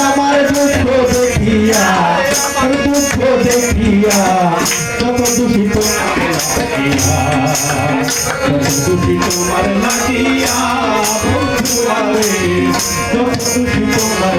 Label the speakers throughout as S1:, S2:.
S1: আমার দুঃখ দেখিয়া যত দুঃখী তোমার লাগিয়া বন্ধু আরে যত দুঃখী তোমার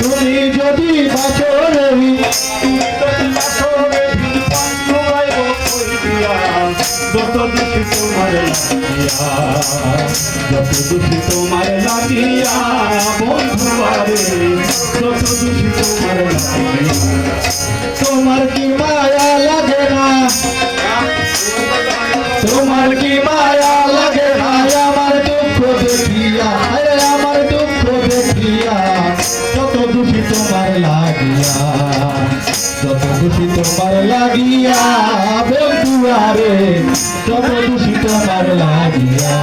S1: তুমি যদি বাসরে যত দুঃখী তোমার লাগিয়া বন্ধু আরে যত দুঃখী তোমার লাগিয়া তোমার কি মায়া লাগে না তোমার কি মায়া লাগে না আমার দুঃখ দেখিয়া আমার দুঃখ দেখিয়া যত দুঃখী তোমার লাগিয়া যত দুঃখী তোমার লাগিয়া বন্ধু আরে যত দুঃখী তোমার লাগিয়া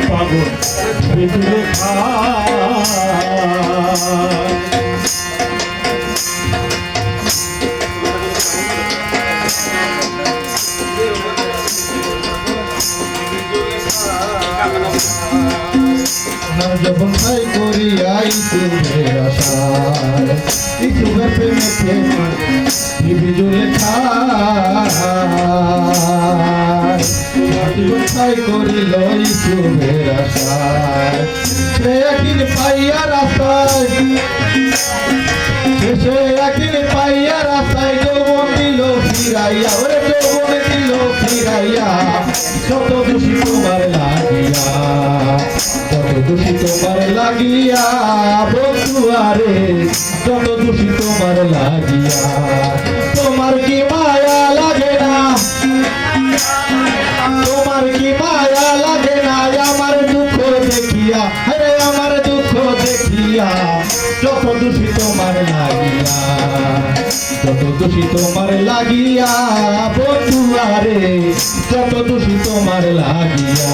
S1: পাগল যখন তাই করি আইসুবের আশায় ইসুবের প্রেমেতে বিজুলে তাই করিল ইসুবের আশায় সে একদিন পাইয়া রাস্তায় সে একদিন পাইয়া রাস্তায় যৌবন দিল ফিরাইয়া ওরে যৌবন দিল ফিরাইয়া যত দুঃখী তোমার লাগিয়া যত দুঃখী তোমার লাগিয়া বন্ধু আরে যত দুঃখী তোমার লাগিয়া তোমার কি মায়া লাগে না তোমার কি মায়া লাগে না আমার দুঃখ দেখিয়া আরে আমার দুঃখ দেখিয়া যত দুঃখী তোমার লাগিয়া যত দুঃখী তোমার লাগিয়া বন্ধু আরে যত দুঃখী তোমার লাগিয়া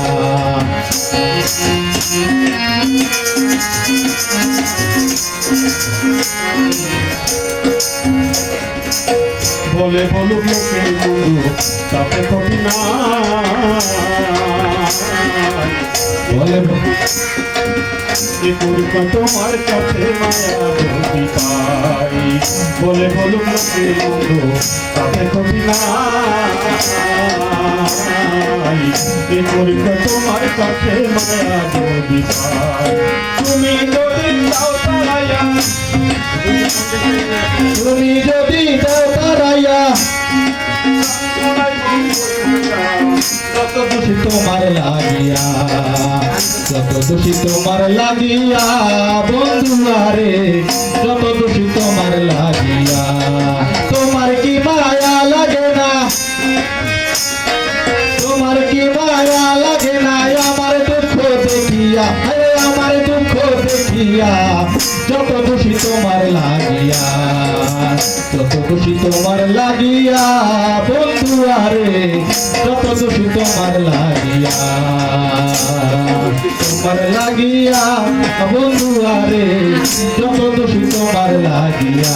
S1: বলে বলুক লোকের বন্ধু তাতে ক্ষতি না বলে তোমার কাছে মায়া ভক্তি পাই বলে বলুক লোকের বন্ধু তাতে ক্ষতি না তোমার কাছে মায়া ভক্তি পাই তুমি যদি চাও তারাইয়া তুমি যদি চাও তারাইয়া যত দুঃখী তোমার লাগিয়া যত দুঃখী তোমার লাগিয়া বন্ধু আরে যত দুঃখী তোমার লাগিয়া তোমার কি মায়া লাগে না তোমার কি মায়া লাগে না আমার দুঃখ দেখিয়া আমার দুঃখ দেখিয়া যত দুঃখী তোমার লাগিয়া যত দুঃখী তোমার লাগিয়া বন্ধু আরে যত দুঃখী তোমার লাগিয়া বন্ধু আরে যত দুঃখী তোমার লাগিয়া